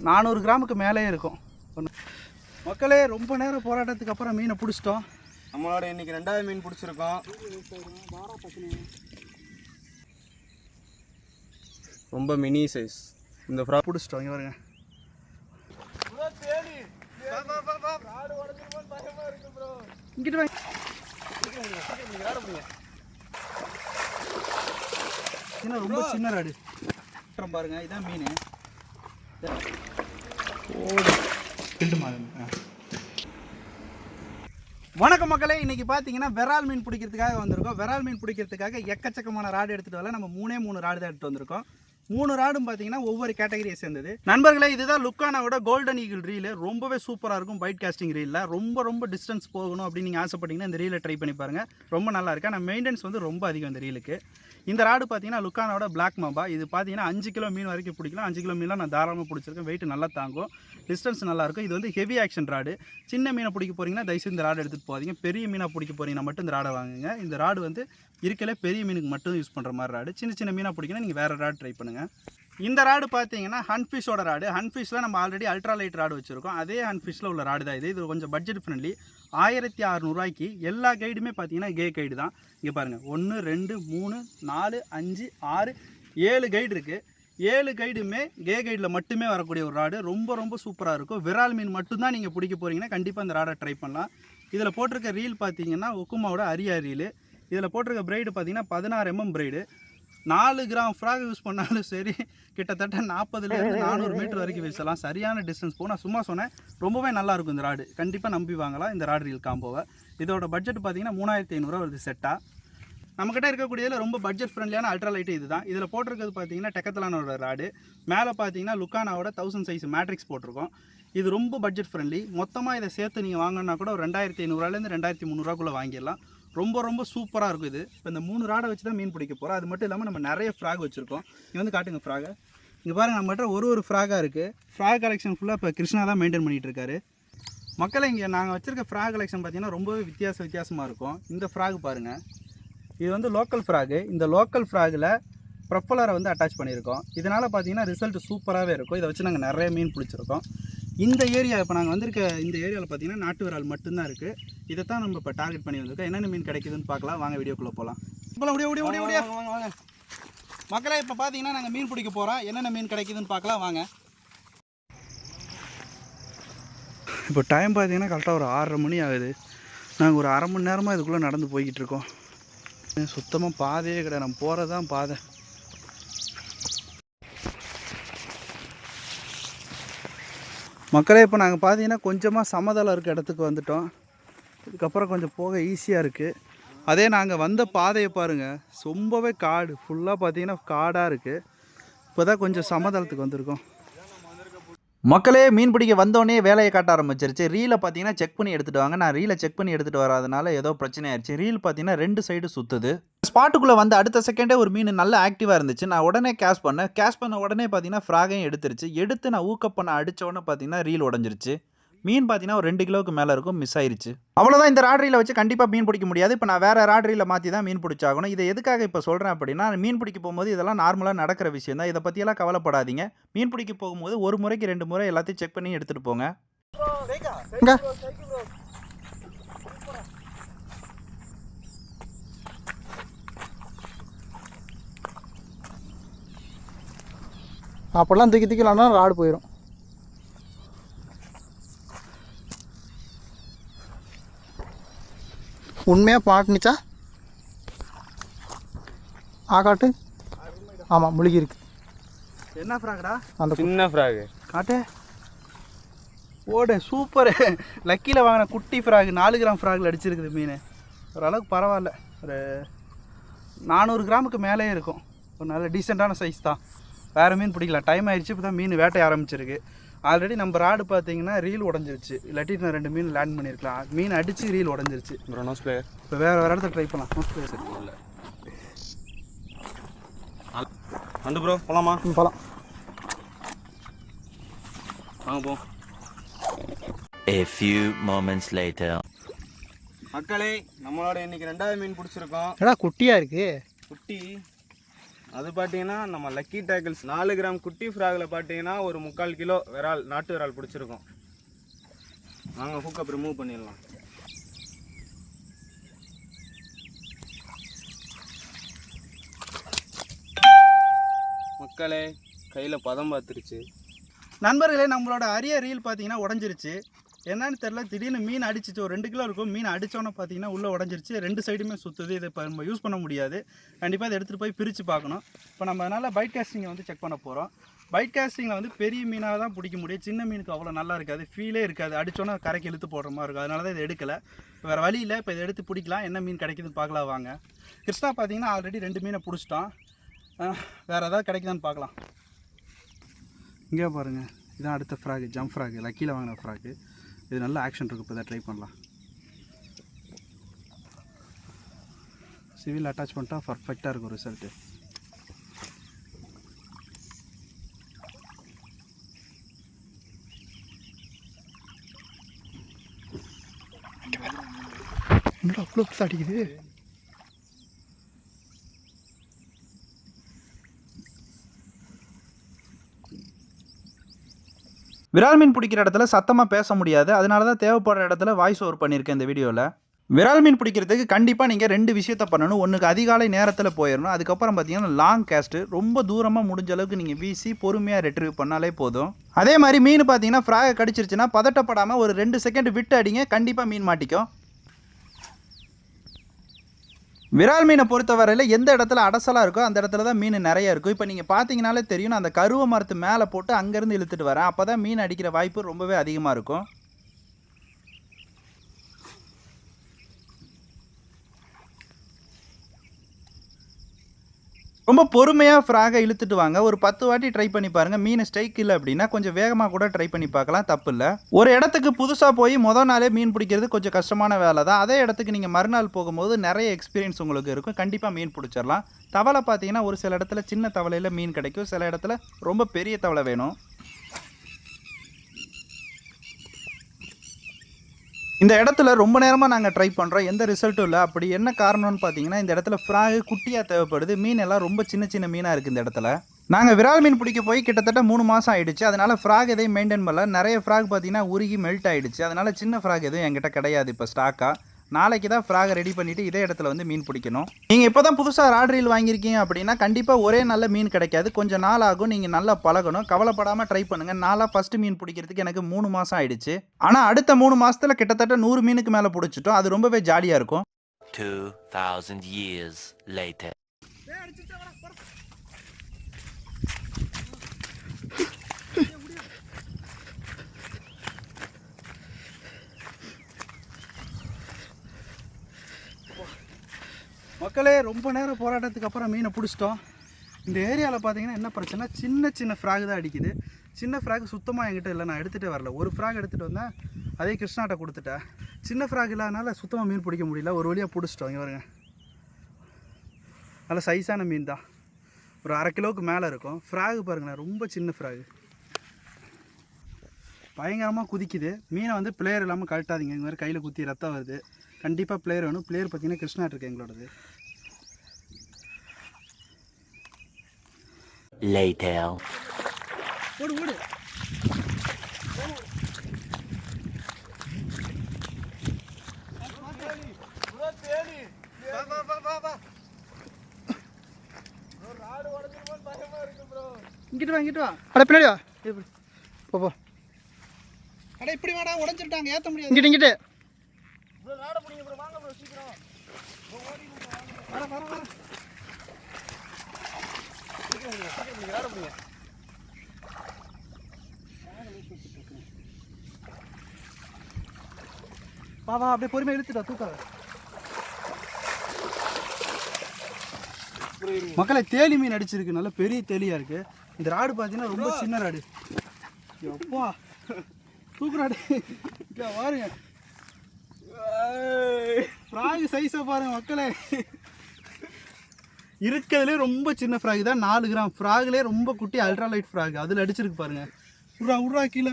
400 கிராமுக்கு மேலே இருக்கும். மக்களே ரொம்ப நேரம் போராட்டத்துக்கு அப்புறம் மீனை பிடிச்சிட்டோம். நம்மளோட இன்னைக்கு 2வது மீன் பிடிச்சிருக்கோம். ரொம்ப மினி சைஸ் இந்த ஃப்ரா பிடிச்சிட்டோம். இங்கே பாருங்க. இங்கிட்டு வாங்க. ரொம்ப சின்ன ராடு பாருங்க. இதான் மீன். வணக்கம் மக்களே, இன்னைக்கு பார்த்தீங்கன்னா விரால் மீன் பிடிக்கிறதுக்காக வந்திருக்கோம். விரால் மீன் பிடிக்கிறதுக்காக எக்கச்சக்கமான ராடு எடுத்துகிட்டு வரல. நம்ம 3 ராடு தான் எடுத்துகிட்டு வந்திருக்கோம். 3 ராடும் பார்த்தீங்கன்னா ஒவ்வொரு கேட்டகரியை சேர்ந்தது. நண்பர்களே, இதுதான் லுக்கானாவோட கோல்டன் ஈகிள் ரீல். ரொம்பவே சூப்பராக இருக்கும். பைட் காஸ்டிங் ரீலில் ரொம்ப டிஸ்டன்ஸ் போகணும் அப்படின்னு நீங்கள் ஆசைப்பட்டீங்கன்னா இந்த ரீலை ட்ரை பண்ணி பாருங்கள். ரொம்ப நல்லா இருக்கு. ஆனால் மெயின்டெனன்ஸ் வந்து ரொம்ப அதிகம் இந்த ரீலுக்கு. இந்த ராடு பார்த்தீங்கன்னா லுக்கானாவோட பிளாக் மாம்பா. இது பார்த்தீங்கன்னா 5 கிலோ மீன் வரைக்கும் பிடிக்கலாம். 5 கிலோ மீன்லாம் நான் தாராளமாக பிடிச்சிருக்கேன். வெயிட் நல்லா தாங்கும், டிஸ்டன்ஸ் நல்லாயிருக்கும். இது வந்து ஹெவி ஆக்ஷன் ராடு. சின்ன மீனை பிடிக்க போகிறீங்கன்னா தயவுசெய்து இந்த ராடு எடுத்துகிட்டு போகாதீங்க. பெரிய மீனாக பிடிக்க போகிறீங்கன்னா மட்டும் இந்த ராடை வாங்குங்க. இந்த ராடு வந்து இருக்கலே பெரிய மீனுக்கு மட்டும் யூஸ் பண்ணுற மாதிரி ராடு. சின்ன மீனாக பிடிக்கணும் நீங்கள் வேறு ராடு ட்ரை பண்ணுங்கள். இந்த ராடு பார்த்தீங்கன்னா ஹன்ஃபிஷோட ராடு. ஹன்ஃபிஷில் நம்ம ஆல்ரெடி அல்ட்ரா லைட் ராடு வச்சுருக்கோம். அதே ஹன்ஃபிஷில் உள்ள ராடு தான் இது கொஞ்சம் பட்ஜெட் ஃப்ரெண்ட்லி. 1600 ரூபாய்க்கு எல்லா கைடுமே பார்த்தீங்கன்னா கே கைடு தான். இங்கே பாருங்கள், 1 2 3 4 5 6 7 கைடு இருக்குது. 7 கைடுமே கே கைடில் மட்டுமே வரக்கூடிய ஒரு ராடு. ரொம்ப சூப்பராக இருக்கும். விரால் மீன் மட்டும்தான் நீங்கள் பிடிக்க போகிறீங்கன்னா கண்டிப்பாக இந்த ராடை ட்ரை பண்ணலாம். இதில் போட்டிருக்க ரீல் பார்த்தீங்கன்னா ஒக்குமாவோட அரியா ரீலு. இதில் போட்டிருக்க பிரைடு பார்த்தீங்கன்னா 16 mm bride. 4 gram frock use பண்ணாலும் சரி, கிட்டத்தட்ட 40லேருந்து 400 மீட்டர் வரைக்கும் வீசலாம். சரியான டிஸ்டன்ஸ் போகும். நான் சும்மா சொன்னேன், ரொம்பவே நல்லாயிருக்கும் இந்த ராடு. கண்டிப்பாக நம்பி வாங்கலாம் இந்த ராடு ரீல் காம்போவை. இதோட பட்ஜெட் பார்த்தீங்கன்னா 3500 வருது செட்டாக. நம்மக்கிட்ட இருக்கக்கூடியதில் ரொம்ப பட்ஜெட் ஃப்ரெண்ட்லியான அல்ட்ரா லைட்டு இது தான். இதில் போட்டிருக்கிறது பார்த்தீங்கன்னா டெக்கத்தலானோட ராடு. மேலே பார்த்தீங்கன்னா லுக்கானாவோட 1000 சைஸ் மேட்ரிக்ஸ் போட்டிருக்கோம். இது ரொம்ப பட்ஜெட் ஃப்ரெண்ட்லி. மொத்தமாக இதை சேர்த்து நீங்கள் வாங்கினா கூட ஒரு 2500 2300 வாங்கிடலாம். ரொம்ப சூப்பராக இருக்கும் இது. இப்போ இந்த 3 ராடை வச்சு தான் மீன் பிடிக்க போகிறோம். அது மட்டும் இல்லாமல் நம்ம நிறைய ஃப்ராக் வச்சுருக்கோம். இங்கே வந்து காட்டுங்க ஃப்ராகை. இங்கே பாருங்கள், நம்மகிட்ட ஒரு ஃப்ராகாக இருக்குது. ஃப்ராக் கலெக்ஷன் ஃபுல்லாக இப்போ கிருஷ்ணா தான் மெயின்டைன் பண்ணிகிட்டு இருக்காரு. மக்களை, இங்கே நாங்கள் வச்சுருக்க ஃப்ராக் கலெக்ஷன் பார்த்திங்கன்னா ரொம்பவே வித்தியாசமாக இருக்கும். இந்த ஃப்ராக் பாருங்கள், இது வந்து லோக்கல் ஃப்ராகு. இந்த லோக்கல் ஃப்ராகில் ப்ரொப்பலரை வந்து அட்டாச் பண்ணியிருக்கோம். இதனால் பார்த்தீங்கன்னா ரிசல்ட் சூப்பராகவே இருக்கும். இதை வச்சு நாங்கள் நிறைய மீன் பிடிச்சிருக்கோம். இந்த ஏரியா இப்போ நாங்கள் வந்திருக்க இந்த ஏரியாவில் பார்த்தீங்கன்னா நாட்டு விரால் மட்டும்தான் இருக்குது. இதை தான் நம்ம இப்போ டார்கெட் பண்ணி வந்திருக்கோம். என்னென்ன மீன் கிடைக்குதுன்னு பார்க்கலாம். வாங்க வீடியோக்குள்ளே போகலாம். வாங்க மக்களே, இப்போ பார்த்தீங்கன்னா நாங்கள் மீன் பிடிக்க போகிறோம். என்னென்ன மீன் கிடைக்குதுன்னு பார்க்கலாம் வாங்க. இப்போ டைம் பார்த்தீங்கன்னா கரெக்டாக ஒரு 6:30 மணி ஆகுது. நாங்கள் ஒரு 1/2 மணி நேரமாக இதுக்குள்ளே நடந்து போய்கிட்டு இருக்கோம். சுத்தமாக பாதையே கிடையாது. நம்ம போகிறது தான் பாதை. மக்களே, இப்போ நாங்கள் பார்த்தீங்கன்னா கொஞ்சமாக சமதளம் இருக்க இடத்துக்கு வந்துட்டோம். இதுக்கப்புறம் கொஞ்சம் போக ஈஸியாக இருக்குது. அதே நாங்கள் வந்த பாதையை பாருங்கள், ரொம்பவே காடு. ஃபுல்லாக பார்த்தீங்கன்னா காடாக இருக்குது. இப்போ தான் கொஞ்சம் சமதளத்துக்கு வந்திருக்கோம். மக்களே, மீன் பிடிக்க வந்தோடனே வேலையை காட்ட ஆரம்பிச்சிருச்சு. ரீலை பார்த்தீங்கன்னா செக் பண்ணி எடுத்துகிட்டு வாங்க. நான் ரீலை செக் பண்ணி எடுத்துகிட்டு வராதனால ஏதோ பிரச்சனை ஆயிடுச்சு. ரீல் பார்த்தீங்கன்னா 2 சைடு சுற்றுது. ஸ்பாட்டுக்குள்ளே வந்து அடுத்த செகண்டே ஒரு மீன் நல்லா ஆக்டிவாக இருந்துச்சு. நான் உடனே கேஷ் பண்ண உடனே பார்த்தீங்கன்னா ஃப்ராகையும் எடுத்து நான் ஊக்கப் பண்ண அடித்த உடனே பார்த்தீங்கன்னா ரீல் உடஞ்சிருச்சு. மீன் பார்த்தீங்கன்னா ஒரு 2 கிலோவுக்கு மேலே இருக்கும், மிஸ் ஆயிடுச்சு. அவ்வளோதான். இந்த ராட்ரியில் வச்சு கண்டிப்பாக மீன் பிடிக்க முடியாது. இப்போ நான் வேறு ராட்ரியில் மாற்றி தான் மீன் பிடிச்சாகணும். இதை எதுக்காக இப்போ சொல்கிறேன் அப்படின்னா, மீன் பிடிக்க போகும்போது இதெல்லாம் நார்மலாக நடக்கிற விஷயம் தான். இதை பற்றியெல்லாம் கவலைப்படாதீங்க. மீன் பிடிக்க போகும்போது 1 முறைக்கு 2 முறை எல்லாத்தையும் செக் பண்ணி எடுத்துகிட்டு போங்க. அப்போல்லாம் தூக்கிலாம்னா ராடு போயிடும். உண்மையாக மாட்டுனுச்சா? ஆகாட்டு. ஆமாம், முழுகி இருக்கு. என்ன ஃப்ராக்டா? அந்த சின்ன ஃப்ராகு காட்டு. ஓடு சூப்பர். லக்கியில் வாங்கின குட்டி ஃப்ராக் 4 கிராம் ஃப்ராகில் அடிச்சிருக்குது மீன். ஓரளவுக்கு பரவாயில்ல. ஒரு 400 கிராமுக்கு மேலே இருக்கும். ஒரு நல்ல டீசெண்டான சைஸ் தான். வேறு மீன் பிடிக்கலாம். டைம் ஆயிடுச்சு. இப்போ தான் மீன் வேட்டை ஆரம்பிச்சிருக்கு. ஆல்ரெடி நம்ம ராடு பார்த்தீங்கன்னா ரீல் உடஞ்சிருச்சு. இல்லாட்டி நான் 2 மீன் லேண்ட் பண்ணியிருக்கலாம். மீன் அடித்து ரீல் உடஞ்சிருச்சு. நோஸ் பிளேயர். இப்போ வேறு இடத்துல ட்ரை பண்ணலாம். நோஸ் பிளேயர் சரி இல்லை. வந்து ப்ரோ போகலாமா? போகலாம். வாங்க போ. A few moments later. மக்களே, நம்மளோட இன்னைக்கு 2வது மீன் பிடிச்சிருக்கோம். ஏடா குட்டியாக இருக்குது. குட்டி அது பார்த்தீங்கன்னா நம்ம லக்கி டேக்கிள்ஸ் 4 கிராம் குட்டி ஃப்ராகில் பார்த்தீங்கன்னா ஒரு 3/4 கிலோ விரால், நாட்டு விரால் பிடிச்சிருக்கோம். நாங்கள் ஹூக்கப் ரிமூவ் பண்ணிடலாம். மக்களே கையில் பதம் பார்த்துருச்சு. நண்பர்களே, நம்மளோட அரிய ரீல் பார்த்தீங்கன்னா உடஞ்சிருச்சு. என்னன்னு தெரில, திடீர்னு மீன் அடிச்சிச்சு. ஒரு 2 கிலோ இருக்கும். மீன் அடித்தோன்னே பார்த்தீங்கன்னா உள்ளே உடஞ்சிருச்சு. 2 சைடுமே சுற்றுது. இதை இப்போ நம்ம யூஸ் பண்ண முடியாது. கண்டிப்பாக இதை எடுத்துகிட்டு போய் பிரித்து பார்க்கணும். இப்போ நம்ம அதனால் பைட் காஸ்டிங்கை வந்து செக் பண்ண போகிறோம். பைட் காஸ்டிங்கில் வந்து பெரிய மீனாக தான் பிடிக்க முடியும். சின்ன மீனுக்கு அவ்வளோ நல்லா இருக்காது, ஃபீலே இருக்காது. அடித்தோன்னே கரைக்கு இழுத்து போடுற மாதிரி இருக்கும். அதனால தான் இதை எடுக்கலை. வேறு வழி இல்லை. இப்போ இதை எடுத்து பிடிக்கலாம். என்ன மீன் கிடைக்குதுன்னு பார்க்கலாம் வாங்க. கிருஷ்ணா பார்த்தீங்கன்னா ஆல்ரெடி 2 மீனை பிடிச்சிட்டோம். வேறு ஏதாவது கிடைக்குதான்னு பார்க்கலாம். இங்கே பாருங்கள், இதான் அடுத்த ஃப்ராகு, ஜம்ப் ஃப்ராகு, லக்கியில் வாங்கின ஃப்ராகு. இது நல்ல ஆக்ஷன் இருக்குது. இப்போ தான் ட்ரை பண்ணலாம். சிவில் அட்டாச் பண்ணிட்டா பர்ஃபெக்டாக இருக்கும் ரிசல்ட்டு. என்னடா அவ்வளோ பெருசா அடிக்குது? விரால் மீன் பிடிக்கிற இடத்துல சத்தமாக பேச முடியாது. அதனால தான் தேவைப்படுற இடத்துல வாய்ஸ் ஓவர் பண்ணியிருக்கேன் இந்த வீடியோவில். விரால் மீன் பிடிக்கிறதுக்கு கண்டிப்பாக நீங்கள் 2 விஷயத்த பண்ணணும். ஒன்றுக்கு அதிகாலை நேரத்தில் போயிடணும். அதுக்கப்புறம் பார்த்தீங்கன்னா லாங் கேஸ்ட்டு, ரொம்ப தூரமாக முடிஞ்ச அளவுக்கு நீங்கள் வீசி பொறுமையாக ரெட்ரீவ் பண்ணாலே போதும். அதே மாதிரி மீன் பார்த்தீங்கன்னா ஃப்ராகை கடிச்சிருச்சுன்னா பதட்டப்படாமல் ஒரு 2 செகண்ட் விட்டு அடிங்க, கண்டிப்பாக மீன் மாட்டிக்கும். விரால் மீனை பொறுத்தவரையில் எந்த இடத்துல அடசலாக இருக்கோ அந்த இடத்துல தான் மீன் நிறைய இருக்கும். இப்போ நீங்கள் பார்த்தீங்கனாலே தெரியும், நான் அந்த கருவ மரத்து மேலே போட்டு அங்கேருந்து இழுத்துட்டு வரேன். அப்போ தான் மீன் அடிக்கிற வாய்ப்பு ரொம்பவே அதிகமாக இருக்கும். ரொம்ப பொறுமையாக ஃப்ராகை இழுத்துட்டு வாங்க. ஒரு 10 வாட்டி ட்ரை பண்ணி பாருங்கள். மீன் ஸ்ட்ரைக் இல்லை அப்படின்னா கொஞ்சம் வேகமாக கூட ட்ரை பண்ணி பார்க்கலாம், தப்பு இல்லை. ஒரு இடத்துக்கு புதுசாக போய் மொதல் நாளே மீன் பிடிக்கிறது கொஞ்சம் கஷ்டமான வேலை தான். அதே இடத்துக்கு நீங்கள் மறுநாள் போகும்போது நிறைய எக்ஸ்பீரியன்ஸ் உங்களுக்கு இருக்கும். கண்டிப்பாக மீன் பிடிச்சிடலாம். தவளை பார்த்தீங்கன்னா ஒரு சில இடத்துல சின்ன தவளையில் மீன் கிடைக்கும், சில இடத்துல ரொம்ப பெரிய தவளை வேணும். இந்த இடத்துல ரொம்ப நேரமாக நாங்கள் ட்ரை பண்ணுறோம், எந்த ரிசல்ட்டும் இல்லை. அப்படி என்ன காரணம்னு பார்த்தீங்கன்னா, இந்த இடத்துல ஃப்ராகு குட்டியாக தேவைப்படுது. மீன் எல்லாம் ரொம்ப சின்ன சின்ன மீனாக இருக்குது இந்த இடத்துல. நாங்கள் விரால் மீன் பிடிக்க போய் கிட்டத்தட்ட 3 மாதம் ஆகிடுச்சு. அதனால் ஃப்ராக் எதையும் மெயின்டைன் பண்ணல. நிறைய ஃப்ராக் பார்த்தீங்கன்னா உருகி மெல்ட் ஆகிடுச்சு. அதனால் சின்ன ஃப்ராக் எதுவும் என்கிட்ட கிடையாது இப்போ ஸ்டாக்காக. நாளைக்கு தான் ஃப்ராகை ரெடி பண்ணிவிட்டு இதே இடத்துல வந்து மீன் பிடிக்கணும். நீங்கள் இப்போ தான் புதுசாக ராட் ரீல் வாங்கியிருக்கீங்க அப்படின்னா கண்டிப்பாக ஒரே நல்ல மீன் கிடைக்காது, கொஞ்சம் நாள் ஆகும். நீங்கள் நல்லா பழகணும், கவலைப்படாமல் ட்ரை பண்ணுங்கள். நாளாக ஃபஸ்ட்டு மீன் பிடிக்கிறதுக்கு எனக்கு 3 மாதம் ஆயிடுச்சு. ஆனால் அடுத்த 3 மாதத்தில் கிட்டத்தட்ட 100 மீனுக்கு மேலே பிடிச்சிட்டோம். அது ரொம்பவே ஜாலியாக இருக்கும். 2000 years later. மக்களே, ரொம்ப நேரம் போராட்டத்துக்கு அப்புறம் மீனை பிடிச்சிட்டோம். இந்த ஏரியாவில் பார்த்தீங்கன்னா என்ன பிரச்சனை, சின்ன சின்ன ஃப்ராக் தான் அடிக்குது. சின்ன ஃப்ராக் சுத்தமாக என்கிட்ட இல்லை, நான் எடுத்துகிட்டே வரல. ஒரு ஃப்ராக் எடுத்துகிட்டு வந்தேன், அதே கிருஷ்ணாட்ட கொடுத்துட்டேன். சின்ன ஃப்ராக் இல்லாதனால சுத்தமாக மீன் பிடிக்க முடியல. ஒரு வழியாக பிடிச்சிட்டோம். இங்கே பாருங்க, நல்ல சைஸான மீன் தான், ஒரு 1/2 கிலோவுக்கு மேலே இருக்கும். ஃப்ராக் பாருங்களேன், ரொம்ப சின்ன ஃப்ராக், பயங்கரமாக குதிக்குது. மீனை வந்து பிளேயர் இல்லாமல் கழட்டாதீங்க. இந்த மாதிரி கையில் குத்தி ரத்தம் வருது. கண்டிப்பாக பிளேயர் வேணும். பிளேயர் பார்த்தீங்கன்னா கிருஷ்ணாட் இருக்கு எங்களோடது. Later. ஓடு ஓடு. இங்கிட்டு வா, இங்கிட்டு வா. அட பின்னாடி வா. போ போ. அட இப்படி வாடா, உடஞ்சிட்டாங்க, ஏற்ற முடியாது. இங்கிட்டு இங்கிட்டு. வா வா, அப்படியே பொறுமையாக இழுத்துட்டா, தூக்காத. மக்களை, தேலி மீன் அடிச்சிருக்கு, நல்ல பெரிய தேலியாக இருக்குது. இந்த ராடு பார்த்தீங்கன்னா ரொம்ப சின்ன ராடு. எப்பா தூக்குறாடு, பாருங்க ஃப்ராக் சைஸை பாருங்க மக்களே. இருக்கிறதுலே ரொம்ப சின்ன ஃப்ராக் தான், 4 கிராம். ஃப்ராக்லேயே ரொம்ப குட்டி அல்ட்ரா லைட் ஃப்ராக், அதில் அடிச்சிருக்கு பாருங்க. விட்றா விட்றா கீழே.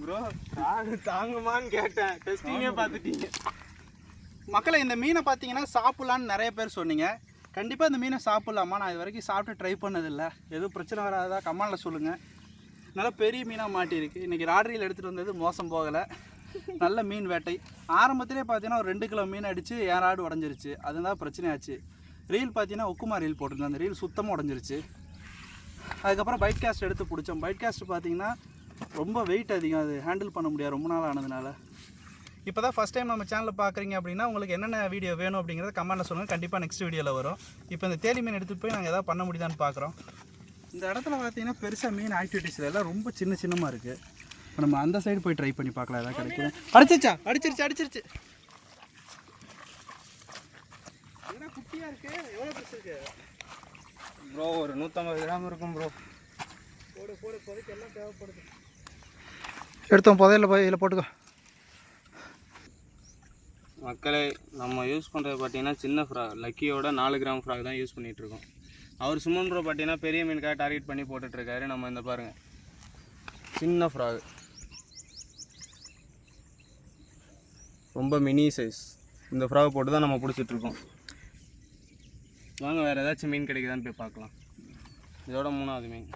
ப்ரோ ஃப்ராக் தாங்குமான்னு கேட்டேன், டெஸ்டிங்கே பார்த்துட்டீங்க. மக்களை இந்த மீனை பார்த்தீங்கன்னா சாப்பிட்லான்னு நிறைய பேர் சொன்னீங்க. கண்டிப்பாக இந்த மீனை சாப்பிட்லாமா? நான் இது வரைக்கும் சாப்பிட்டு ட்ரை பண்ணதில்லை. எதுவும் பிரச்சனை வராதா கமெண்டில் சொல்லுங்கள். நல்லா பெரிய மீனாக மாட்டியிருக்கு. இன்றைக்கி ராட்ரியில் எடுத்துகிட்டு வந்தது மோசம் போகலை. நல்ல மீன் வேட்டை. ஆரம்பத்திலே பார்த்தீங்கன்னா ஒரு 2 கிலோ மீன் அடித்து என் ராடு உடஞ்சிருச்சு. அதுதான் பிரச்சனையாச்சு. ரீல் பார்த்தீங்கன்னா உக்குமா ரீல் போட்டிருந்தேன். அந்த ரீல் சுத்தமாக உடஞ்சிருச்சு. அதுக்கப்புறம் பைட் காஸ்ட் எடுத்து பிடிச்சோம். பைட் காஸ்ட் பார்த்தீங்கன்னா ரொம்ப வெயிட் அதிகம், அது ஹேண்டில் பண்ண முடியாது ரொம்ப நாள் ஆனதுனால. இப்போ தான் ஃபஸ்ட் டைம் நம்ம சேனலில் பார்க்குறீங்க அப்படின்னா உங்களுக்கு என்னென்ன வீடியோ வேணும் அப்படிங்கிறத கமெண்ட்டில் சொல்லுங்கள். கண்டிப்பாக நெக்ஸ்ட் வீடியோவில் வரும். இப்போ இந்த தேலி மீன் எடுத்துகிட்டு போய் நாங்கள் எதாவது பண்ண முடியுதான்னு பார்க்குறோம். இந்த இடத்துல பார்த்தீங்கன்னா பெருசாக மீன் ஆக்டிவிட்டீஸ் எல்லாம் ரொம்ப சின்னமாக இருக்குது. இப்போ நம்ம அந்த சைடு போய் ட்ரை பண்ணி பார்க்கலாம் எதாவது கிடைக்கும். அடிச்சிருச்சு என்ன குட்டியாக இருக்குது? எவ்வளோ பெருசு இருக்குது ப்ரோ? ஒரு 150 கிராம் இருக்கும் ப்ரோ. போடு பொதுக்கு எல்லாம் தேவைப்படுது. எடுத்தோம் புதையில போய் இதில் போட்டுக்கோ. மக்களே, நம்ம யூஸ் பண்ணுறது பார்த்தீங்கன்னா சின்ன ஃப்ராக், லக்கியோட 4 கிராம் ஃப்ராக் தான் யூஸ் பண்ணிகிட்ருக்கோம். அவர் சுமன் ப்ரோ பார்த்தீங்கன்னா பெரிய மீனுக்காக டார்கெட் பண்ணி போட்டுட்ருக்காரு. நம்ம இந்த பாருங்கள் சின்ன ஃப்ராக், ரொம்ப மினி சைஸ். இந்த ஃப்ராக் போட்டு தான் நம்ம பிடிச்சிட்ருக்கோம். வாங்க வேறு ஏதாச்சும் மீன் கிடைக்குதான்னு போய் பார்க்கலாம். இதோட 3வது மீன்.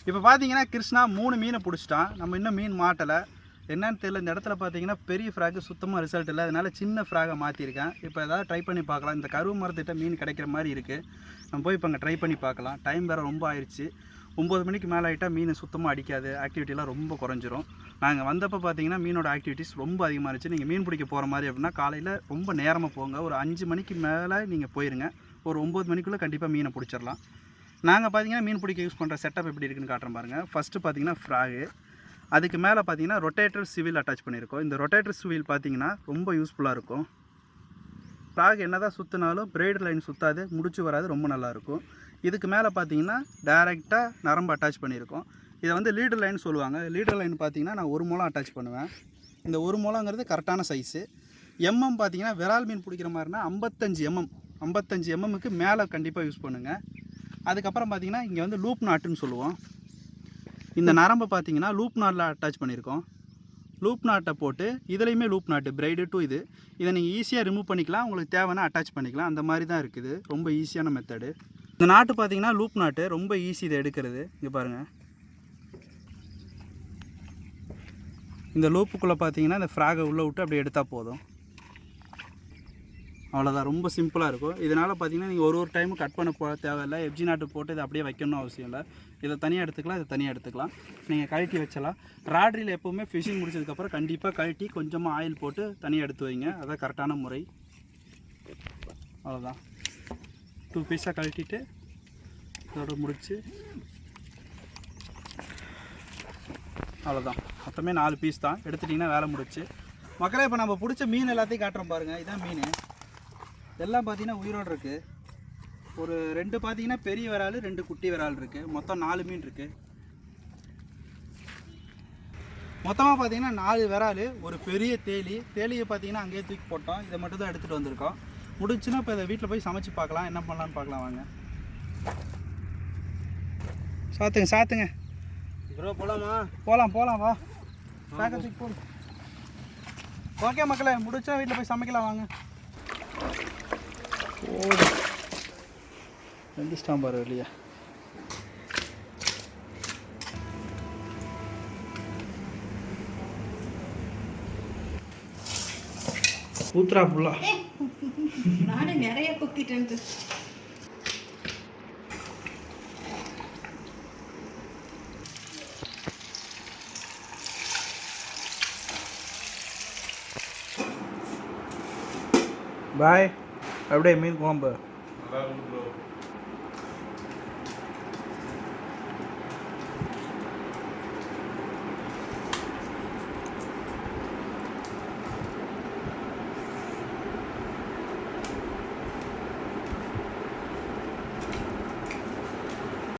இப்போ பார்த்தீங்கன்னா கிருஷ்ணா 3 மீனை பிடிச்சிட்டான். நம்ம இன்னும் மீன் மாட்டலை. என்னன்னு தெரியல. இந்த இடத்துல பார்த்தீங்கன்னா பெரிய ஃப்ராக்கு சுத்தமாக ரிசல்ட் இல்லை. அதனால் சின்ன ஃப்ராகை மாற்றிருக்கேன். இப்போ ஏதாவது ட்ரை பண்ணி பார்க்கலாம். இந்த கருவு மரத்திட்ட மீன் கிடைக்கிற மாதிரி இருக்குது. நம்ம போய் இப்போ அங்கே ட்ரை பண்ணி பார்க்கலாம். டைம் வேறு ரொம்ப ஆயிடுச்சு. 9 மணிக்கு மேலே ஆகிட்டால் மீன் சுத்தமாக அடிக்காது. ஆக்டிவிட்டிலாம் ரொம்ப குறைஞ்சிரும். நாங்கள் வந்தப்போ பார்த்தீங்கன்னா மீனோட ஆக்டிவிட்டிஸ் ரொம்ப அதிகமாக இருந்துச்சு. நீங்கள் மீன் பிடிக்க போகிற மாதிரி அப்படின்னா காலையில் ரொம்ப நேரமாக போங்க. ஒரு 5 மணிக்கு மேலே நீங்கள் போயிருங்க. ஒரு 9 மணிக்குள்ளே கண்டிப்பாக மீனை பிடிச்சிடலாம். நாங்கள் பார்த்தீங்கன்னா மீன் பிடிக்க யூஸ் பண்ணுற செட்டப் எப்படி இருக்குன்னு காட்டுறேன் பாருங்கள். ஃபஸ்ட்டு பார்த்தீங்கன்னா ஃப்ராகு, அதுக்கு மேலே பார்த்தீங்கன்னா ரொட்டேட்டர் சிவில் அட்டாச் பண்ணியிருக்கோம். இந்த ரொட்டேட்டர் சிவில் பார்த்தீங்கன்னா ரொம்ப யூஸ்ஃபுல்லாக இருக்கும். ஃப்ராக் என்ன தான் சுற்றினாலும் பிரைட் லைன் சுற்றாது, முடிச்சு வராது, ரொம்ப நல்லாயிருக்கும். இதுக்கு மேலே பார்த்தீங்கன்னா டைரெக்டாக நரம்பு அட்டாச் பண்ணியிருக்கோம். இதை வந்து லீடர் லைன் சொல்லுவாங்க. லீடர் லைன் பார்த்தீங்கன்னா நான் 1 முழம் அட்டாச் பண்ணுவேன். இந்த 1 முழங்கிறது கரெக்டான சைஸு. எம்எம் பார்த்தீங்கன்னா விரால் மீன் பிடிக்கிற மாதிரினா 55 எம்எம்முக்கு மேலே கண்டிப்பாக யூஸ் பண்ணுங்கள். அதுக்கப்புறம் பார்த்தீங்கன்னா இங்கே வந்து லூப் நாட்டுன்னு சொல்லுவோம். இந்த நரம்பை பார்த்தீங்கன்னா லூப் நாட்டில் அட்டாச் பண்ணியிருக்கோம். லூப் நாட்டை போட்டு இதுலேயுமே லூப் நாட்டு பிரைடு டு இதை நீங்கள் ஈஸியாக ரிமூவ் பண்ணிக்கலாம். உங்களுக்கு தேவைன்னா அட்டாச் பண்ணிக்கலாம். அந்த மாதிரி தான் இருக்குது. ரொம்ப ஈஸியான மெத்தடு. இந்த நாட்டு பார்த்தீங்கன்னா லூப் நாட்டு ரொம்ப ஈஸி இதை எடுக்கிறது. இங்கே பாருங்கள், இந்த லூப்புக்குள்ளே பார்த்தீங்கன்னா இந்த ஃப்ராகை உள்ளே விட்டு அப்படியே எடுத்தால் போதும். அவ்வளோதான், ரொம்ப சிம்பிளாக இருக்கும். இதனால் பார்த்தீங்கன்னா நீங்கள் ஒரு டைமும் கட் பண்ண தேவையில்லை. எஃப்ஜி நாட்டு போட்டு இதை அப்படியே வைக்கணும்னு அவசியம் இல்லை. இதை தனியாக எடுத்துக்கலாம், இதை தனியாக எடுத்துக்கலாம். நீங்கள் கழட்டி வச்சலாம். ராட்ரியில் எப்போவுமே ஃபிஷிங் முடிச்சதுக்கப்புறம் கண்டிப்பாக கழட்டி கொஞ்சமாக ஆயில் போட்டு தனியாக எடுத்து வைங்க. அதான் கரெக்டான முறை. அவ்வளோதான், 2 பீஸாக கழட்டிட்டு இதோட முடிச்சு அவ்வளோதான். மொத்தமே 4 பீஸ் தான். எடுத்துட்டிங்கன்னா வேலை முடிச்சு. மக்களே, இப்போ நம்ம பிடிச்ச மீன் எல்லாத்தையும் காட்டுறோம் பாருங்கள். இதான் மீன் எல்லாம் பார்த்தீங்கன்னா உயிரோடு இருக்குது. ஒரு 2 பார்த்தீங்கன்னா பெரிய விரால், 2 குட்டி விரால் இருக்குது. மொத்தம் 4 மீன் இருக்குது. மொத்தமாக பார்த்தீங்கன்னா 4 விரால், ஒரு பெரிய தேலியை பார்த்தீங்கன்னா அங்கேயே தூக்கி போட்டோம். இதை மட்டும் தான் எடுத்துகிட்டு வந்திருக்கோம். முடிச்சுன்னா இப்போ இதை வீட்டில் போய் சமைச்சு பார்க்கலாம், என்ன பண்ணலான்னு பார்க்கலாம். வாங்க சாத்துங்க ப்ரோ, போகலாமா? போகலாம் வா. பேக்கை தூக்கி போடு. ஓகே மக்களே, முடிச்சா வீட்டில் போய் சமைக்கலாம். வாங்க. ஓடு 2 ஸ்டாம்பார் இல்லையா? ஊத்துறா புல்லா. நானே நிறைய குத்திட்டேன். பாய். அப்படியே மீன் குழம்பு நல்லா இருக்கும் ப்ரோ.